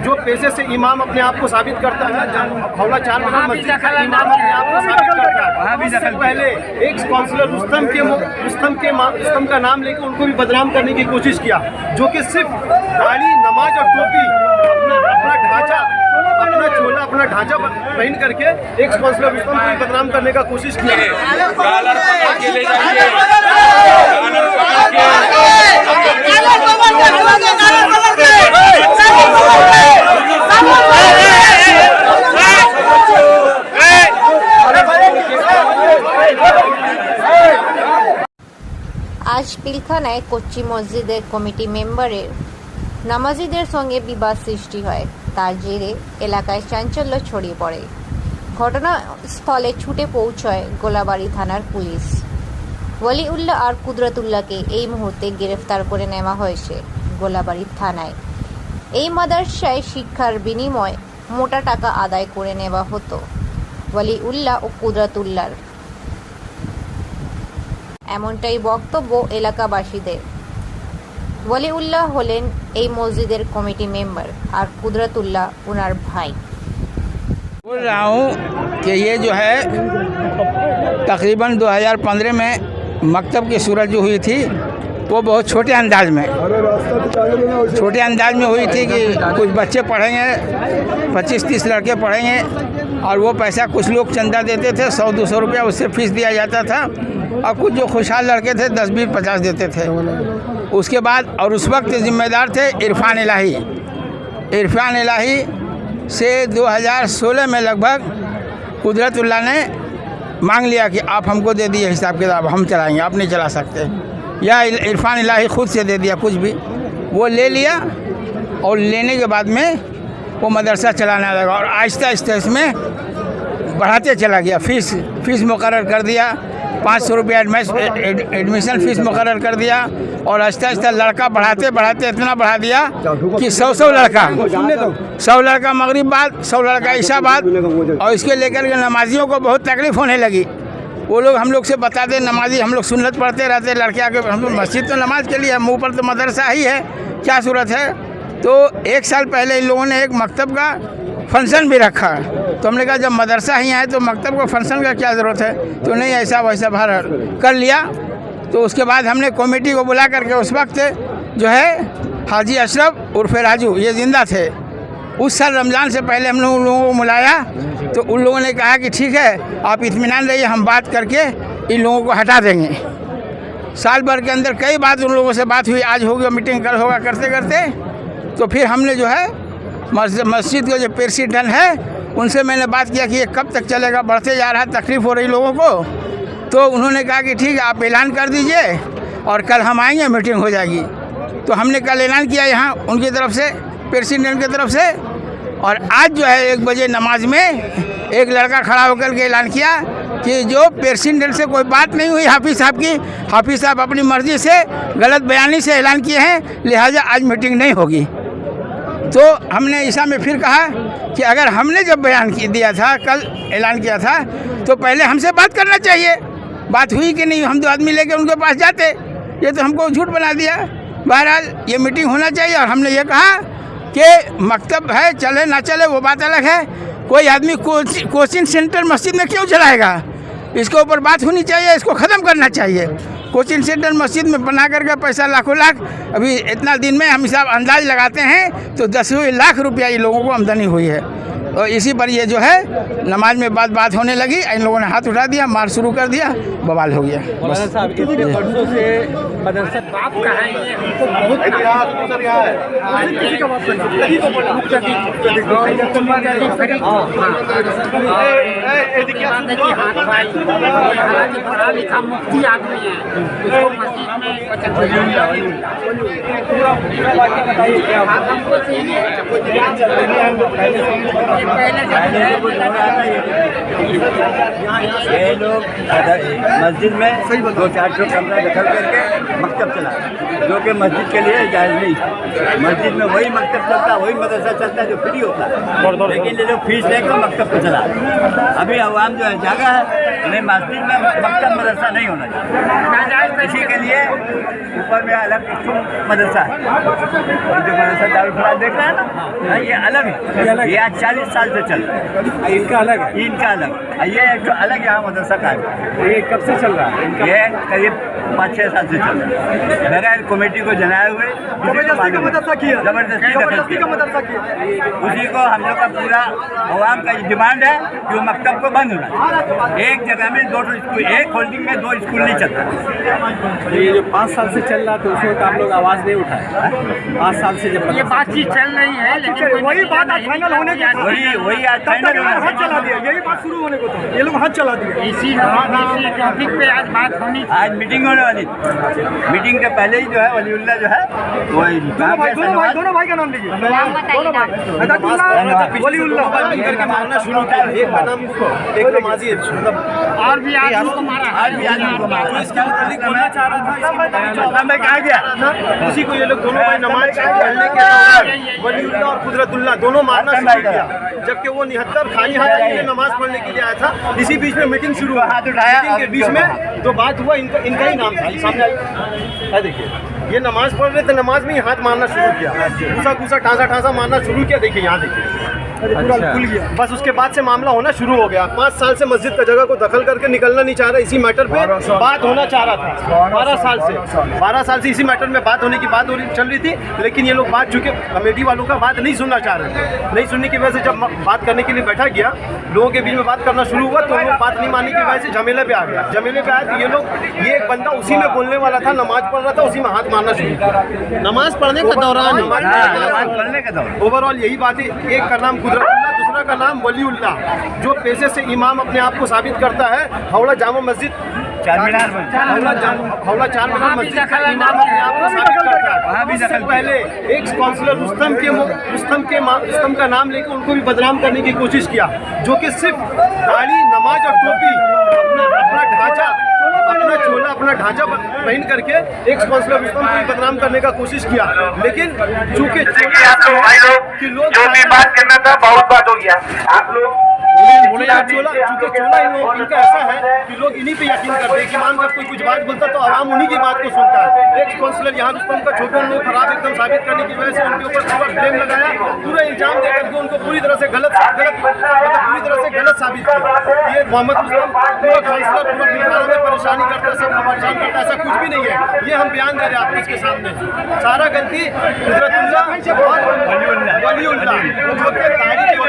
जो पेशे से इमाम अपने आप को साबित करता है, हौला 4 नंबर मस्जिद का इमाम अपने आप को साबित करता है, इससे पहले एक काउंसलर रुस्तम का नाम लेकर उनको भी बदनाम करने की कोशिश किया, जो कि सिर्फ दाढ़ी, नमाज और टोपी, अपना चोला, अपना ढांचा पहन करके एक काउंसलर रुस्तम को भी बदनाम करने का कोशिश किया। আজ পিলখানায় কচ্চি মসজিদের কমিটি মেম্বারের নামাজিদের সঙ্গে বিবাদ সৃষ্টি হয়। তার জেরে এলাকায় চাঞ্চল্য ছড়িয়ে পড়ে। ঘটনাস্থলে ছুটে পৌঁছয় গোলাবাড়ি থানার পুলিশ। ওয়ালিউল্লাহ আর কুদরতুল্লাহকে এই মুহূর্তে গ্রেফতার করে নেওয়া হয়েছে গোলাবাড়ি থানায়। এই মাদ্রাসায় শিক্ষার বিনিময়ে মোটা টাকা আদায় করে নেওয়া হতো ওয়ালিউল্লাহ ও কুদরতুল্লাহর, এমনটাই বক্তব্য এলাকাবাসীদের। ওয়ালিউল্লাহ হলেন এই মসজিদের কমিটি মেম্বার আর কুদরতুল্লাহ ওনার ভাই। बोल रहा हूँ कि ये जो है तकरीबन 2015 में मकतब की सूरत जो हुई थी वो बहुत छोटे अंदाज में हुई थी कि कुछ बच्चे पढ़ेंगे, 25-30 लड़के पढ़ेंगे और वो पैसा कुछ लोग चंदा देते थे, 100-200 रुपया उससे फीस दिया जाता था, और कुछ जो खुशहाल लड़के थे 10-20-50 देते थे। उसके बाद और उस वक्त जिम्मेदार थे इरफान इलाही से 2016 में लगभग कुदरतुल्लाह ने मांग लिया कि आप हमको दे दिए हिसाब किताब, हम चलाएंगे, आप नहीं चला सकते, या इरफान इलाही खुद से दे दिया कुछ भी, वो ले लिया और लेने के बाद में वो मदरसा चलाने लगा और आहिस्ता आहिस्ता इसमें बढ़ाते चला गया। फीस मुकर्रर कर दिया, 500 रुपया एडमिशन फीस मुकर्रर कर दिया और आहिस्ता आहिस्ता लड़का बढ़ाते इतना बढ़ा दिया कि 100 लड़का मगरिब बाद, 100 लड़का ईशा बाद, और इसके लेकर के नमाजियों को बहुत तकलीफ होने लगी। वो लोग हम लोग से बताते, नमाजी हम लोग सुन्नत पढ़ते रहते, लड़के आके हम लोग मस्जिद तो नमाज के लिए, मुँह पर तो मदरसा ही है, क्या सूरत है। तो 1 साल पहले इन लोगों ने एक मकतब का फंक्शन भी रखा, तो हमने कहा जब मदरसा ही आए तो मकतब को फंक्शन का क्या ज़रूरत है, तो नहीं ऐसा वैसा भर कर लिया। तो उसके बाद हमने कमेटी को बुला करके उस वक्त जो है हाजी अशरफ उर्फ़े राजू ये ज़िंदा थे, उस साल रमज़ान से पहले हम लोगों को बुलाया, तो उन लोगों ने कहा कि ठीक है आप इत्मीनान रहिए, हम बात करके इन लोगों को हटा देंगे। साल भर के अंदर कई बार उन लोगों से बात हुई, आज होगी मीटिंग, कल होगा, करते करते तो फिर हमने जो है मस्जिद का जो प्रेसिडेंट है उनसे मैंने बात किया कि ये कब तक चलेगा, बढ़ते जा रहा है, तकलीफ़ हो रही लोगों को। तो उन्होंने कहा कि ठीक है आप ऐलान कर दीजिए और कल हम आएंगे, मीटिंग हो जाएगी। तो हमने कल ऐलान किया यहाँ उनकी तरफ से, प्रेसिडेंट की तरफ से, और आज जो है 1 बजे नमाज में एक लड़का खड़ा होकर के ऐलान किया कि जो प्रेसिडेंट से कोई बात नहीं हुई हाफिज़ साहब की, हाफिज़ साहब अपनी मर्ज़ी से गलत बयानी से ऐलान किए हैं, लिहाजा आज मीटिंग नहीं होगी। तो हमने ईसा में फिर कहा कि अगर हमने जब बयान दिया था, कल ऐलान किया था, तो पहले हमसे बात करना चाहिए, बात हुई कि नहीं, हम 2 आदमी लेके उनके पास जाते, ये तो हमको झूठ बना दिया। बहरहाल ये मीटिंग होना चाहिए, और हमने ये कहा कि मकतब है, चले ना चले वो बात अलग है, कोई आदमी कोचिंग सेंटर मस्जिद में क्यों चलाएगा, इसके ऊपर बात होनी चाहिए, इसको ख़त्म करना चाहिए। कोचिंग सेंटर मस्जिद में बना करके पैसा लाखों लाख, अभी इतना दिन में हम हिसाब अंदाज लगाते हैं तो 10 लाख रुपया इन लोगों को आमदनी हुई है। और इसी पर ये जो है नमाज में बात होने लगी, इन लोगों ने हाथ उठा दिया, मार शुरू कर दिया, बवाल हो गया। साहब इतने वर्षों से मदरसा बाप का है, ये हमको बहुत पढ़ा लिखा मुफ्ती आदमी है, उसको मस्जिद में ये लोग मस्जिद में 2-4 कमरा दखल करके मकतब चला, जो कि मस्जिद के लिए जायज़ नहीं। मस्जिद में वही मकतब चलता है, वही मदरसा चलता है जो फ्री होता है, लेकिन ये लोग फीस लेकर मकतब को चला। अभी अवाम जो है जागा है, उन्हें मस्जिद में मकतब मदरसा नहीं होना चाहिए, इसी के लिए ऊपर में अलग मदरसा है। जो मदरसा दारुल फलाह देख रहे हैं ना, ये अलग है, ये आज 40 साल से चल रहा है। इनका अलग है, इनका अलग, ये एक तो अलग यहाँ मदरसा का है। ये कब से चल रहा है? ये करीब 5-6 साल से चल रहा है। बगैर कमेटी को जनाए हुए जबरदस्ती का मदरसा किया, जबरदस्ती का मदरसा किया। उसी को हम लोग का पूरा अवाम का डिमांड है कि वो मकतब को बंद होना चाहिए। एक जगह में 2 स्कूल, एक होल्डिंग में 2 स्कूल नहीं चलता। ये जो 5 साल से चल रहा था उस वक्त आप लोग आवाज़ नहीं उठाए? 5 साल से जब ये बातचीत चल रही है, लेकिन वही बात आज फाइनल होने के वही आज फाइनल हाथ चला दिया, यही बात शुरू होने को था, ये लोग हाथ चला दिया। इसी टॉपिक पे आज बात होनी थी। आज मीटिंग होने वाली थी। मीटिंग के पहले ही जो है वलीउल्लाह जो है वही दोनों भाई का नाम लीजिए। दोनों भाई वलीउल्लाह करके मारना शुरू किया। एक का नाम एक नमाजी है, मतलब और भी आदमी को मारा, आज भी आदमी को मारा। इसके मुताबिक बोलना चाह रहा था, इसके मुताबिक मैं कहा गया उसी को ये लोग दोनों भाई नमाज पढ़ने के दौरान वलीउल्लाह और कुदरतुल्लाह दोनों मारना शुरू किया, जबकि वो 79 खाली हाथ के लिए नमाज पढ़ने के लिए आया था। इसी बीच में मीटिंग शुरू हुआ, हाथ उठाया, मीटिंग के बीच में तो बात हुआ, इनका ही नाम था, सामने आई देखिए, ये नमाज पढ़ रहे थे, नमाज में ही हाथ मारना शुरू किया, घुसा ठासा मारना शुरू किया। देखिए यहाँ देखिए पूरा खुल गया। बस उसके बाद से मामला होना शुरू हो गया। 5 साल से मस्जिद का जगह को दखल करके निकलना नहीं चाह रहा, इसी मैटर पे बात होना चाह रहा था। 12 साल से इसी मैटर में बात होने की बात चल रही थी, लेकिन ये लोग बात, चूंकि कमेटी वालों का बात नहीं सुनना चाह रहे थे, नहीं सुनने की वजह से जब बात करने के लिए बैठा गया, लोगों के बीच में बात करना शुरू हुआ, तो लोग बात नहीं मानने की वजह से झमेले पे आ गया। झमेले पे आया तो ये एक बंदा उसी में बोलने वाला था, नमाज पढ़ रहा था, उसी में हाथ मारना शुरू किया। नमाज पढ़ने के दौरान ओवरऑल यही बात है। एक का नाम कुदरतुल्लाह, दूसरा का नाम वलीउल्लाह, जो पेशे से इमाम अपने आप को साबित करता है। हावड़ा जामा मस्जिद चारमीनार हावड़ा चारमीनार मस्जिद का इमाम अपने आप को साबित करता है। वहाँ भी इससे पहले एक काउंसलर रुस्तम का नाम लेकर उनको भी बदनाम करने की कोशिश किया, जो कि सिर्फ दाढ़ी, नमाज और टोपी, अपना ढांचा, अपना चोला, अपना ढांचा पहन करके एक काउंसलर रुस्तम को बदनाम करने का कोशिश किया। लेकिन चूंकि कि लोग जो भी बात करना था बहुत बात हो गया, आप लोग चोला इनका ऐसा है कि लोग इन्हीं पे यकीन करते हैं कि मान जब कोई कुछ बात बोलता तो आवाम उन्हीं की बात को सुनता है। एक काउंसलर यहाँ रुस्तम का छोटे लोग खराब एकदम साबित करने की वजह से उनके ऊपर पूरा ब्लेम लगाया, पूरा इल्जाम देकर के उनको पूरी तरह से गलत साबित किया। ये मोहम्मद रुस्तम पूरा काउंसलर पूरा बिहार में परेशानी करता है, सबको परेशान करता है, ऐसा कुछ भी नहीं है। ये हम बयान दे रहे हैं आपको इसके सामने, सारा गलती कुदरतुल्लाह और वलीउल्लाह, जो कि तारीख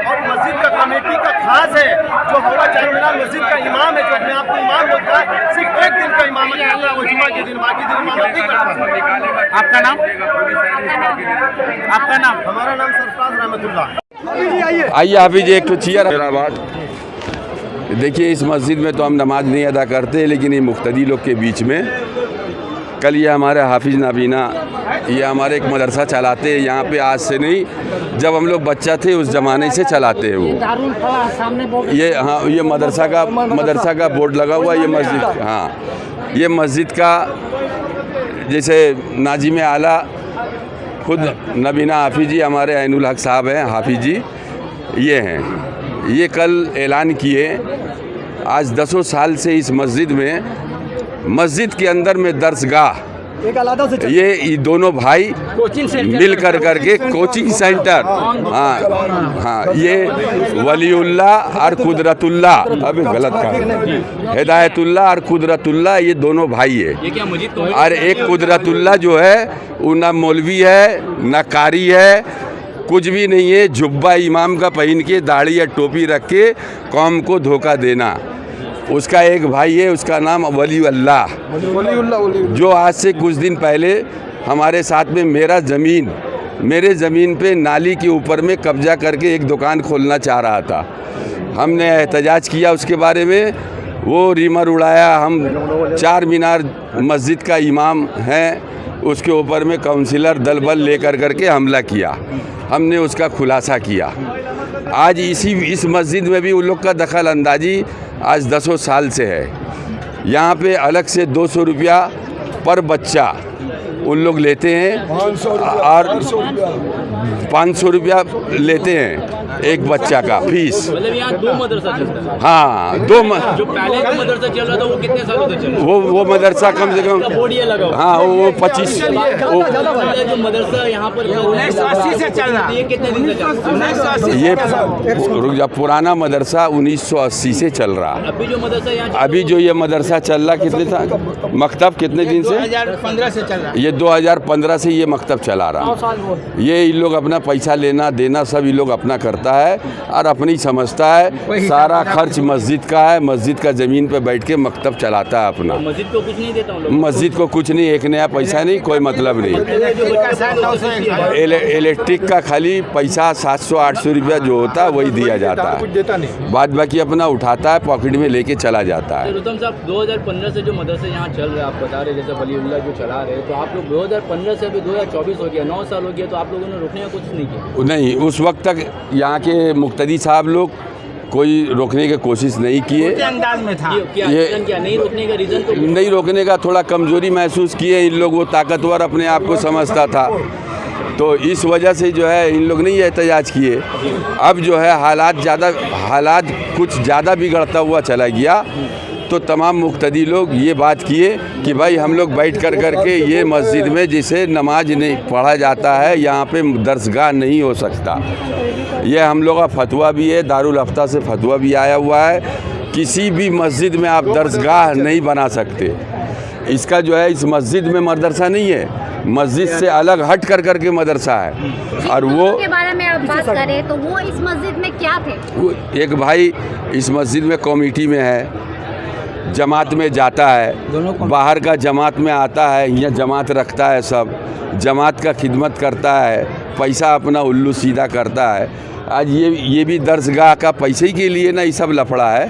और मस्जिद का कमेटी का खास है, जो हावड़ा चारमीनार मस्जिद का इमाम है, जो अपने आप को इमाम बोलता है, सिर्फ एक दिन का इमामत करता है, वो जुमा के दिन, बाकी दिन इमामत नहीं करता। आपका नाम? आपका नाम? हमारा नाम सरफराज रहमतुल्लाह। आइए हाफिज, एक तो चेयर मेरा बात देखिए, इस मस्जिद में तो हम नमाज नहीं अदा करते, लेकिन ये मुख्तदी लोग के बीच में कल ये हमारे हाफिज नाबीना ये हमारे एक मदरसा चलाते हैं यहाँ पे, आज से नहीं, जब हम लोग बच्चा थे उस ज़माने से चलाते हैं वो। ये हाँ, ये मदरसा का बोर्ड लगा हुआ, ये मस्जिद, हाँ ये मस्जिद का जैसे नाजिम आला खुद नबीना हाफिज जी हमारे ऐनुल हक साहब हैं, हाफिज जी ये हैं, ये कल ऐलान किए आज 10 साल से इस मस्जिद के अंदर में दरसगाह, ये दोनों भाई मिल कर करके कोचिंग सेंटर, हाँ ये वलीउल्लाह और कुदरतुल्लाह, अभी गलत कहा, हिदायतुल्लाह और कुदरतुल्लाह, ये दोनों भाई है। और एक कुदरतुल्लाह जो है वो ना मौलवी है ना कारी है, कुछ भी नहीं है, जुब्बा इमाम का पहन के दाढ़ी या टोपी रख के कौम को धोखा देना। उसका एक भाई है, उसका नाम वलीउल्लाह, जो आज से कुछ दिन पहले हमारे साथ में मेरे ज़मीन पे नाली के ऊपर में कब्जा करके एक दुकान खोलना चाह रहा था। हमने एहतजाज किया उसके बारे में, वो रीमर उड़ाया। हम चारमीनार मस्जिद का इमाम हैं, उसके ऊपर में काउंसिलर दल बल लेकर करके हमला किया, हमने उसका खुलासा किया। आज इस मस्जिद में भी उन लोग का दखल अंदाजी आज 10 साल से है। यहाँ पे अलग से 200 रुपया पर बच्चा उन लोग लेते हैं और 500 रुपया लेते हैं एक बच्चा का फीस। मतलब यहाँ 2 मदरसा चलता है। हाँ, जो पहले जो मदरसा चल रहा था वो कितने सालों से चल रहा है? वो मदरसा कम से कम बोर्ड ये लगा हुआ। हाँ, वो 25 जो मदरसा यहाँ पर 1980 से चल रहा। ये कितने दिन से चल रहा है? ये रुक जा, पुराना मदरसा 1980 से चल रहा। अभी जो मदरसा यहाँ अभी जो ये मदरसा चल रहा कितने था मकतब कितने दिन से? 2015 से चल रहा। ये 2015 से ये मकतब चला रहा। ये इन लोग अपना पैसा लेना देना सब इन लोग अपना करता है और अपनी समझता है सारा खर्च मस्जिद का है। मस्जिद का ज़मीन पे बैठ के मकतब चलाता है अपना। मस्जिद को कुछ नहीं देता हूँ। मस्जिद को कुछ नहीं, एक नया पैसा नहीं, कोई मतलब नहीं। इलेक्ट्रिक का खाली पैसा 700-800 रुपया जो होता है वही दिया जाता है, बाद बाकी अपना उठाता है पॉकेट में लेके चला जाता है। रुस्तम साहब 2015 से जो मदरसे यहाँ चल रहे हैं, आप बता रहे जैसे वलीउल्लाह जो चला रहे हैं, तो आप लोग 2015 से अभी 2024 हो गया, 9 साल हो गया, तो आप लोगों ने रोकने का कुछ नहीं किया? नहीं, उस वक्त तक यहाँ के मुक्तदी साहब लोग कोई रोकने की कोशिश नहीं किए। अंदाज में था क्या नहीं रोकने का रीज़न? तो नहीं रोकने का थोड़ा कमज़ोरी महसूस किए इन लोग। वो ताकतवर अपने आप को समझता था, तो इस वजह से जो है इन लोग नहीं एहतजाज किए। अब जो है हालात कुछ ज़्यादा बिगड़ता हुआ चला गया, तो तमाम मुक्तदी लोग ये बात किए कि भाई हम लोग बैठ कर के ये मस्जिद में जिसे नमाज नहीं पढ़ा जाता है यहाँ पे दरसगाह नहीं हो सकता। ये हम लोग का फतवा भी है, दारुल अफ्ता से फतवा भी आया हुआ है, किसी भी मस्जिद में आप दरसगाह नहीं बना सकते। इसका जो है इस मस्जिद में मदरसा नहीं है, मस्जिद से अलग हट कर के मदरसा है। और वो के बारे में आप बात करें तो वो इस मस्जिद में क्या थे? एक भाई इस मस्जिद में कमेटी में है, जमात में जाता है, बाहर का जमात में आता है, यहाँ जमात रखता है, सब जमात का खिदमत करता है, पैसा अपना उल्लू सीधा करता है। आज ये भी दरसगाह का पैसे ही के लिए ना ये सब लफड़ा है।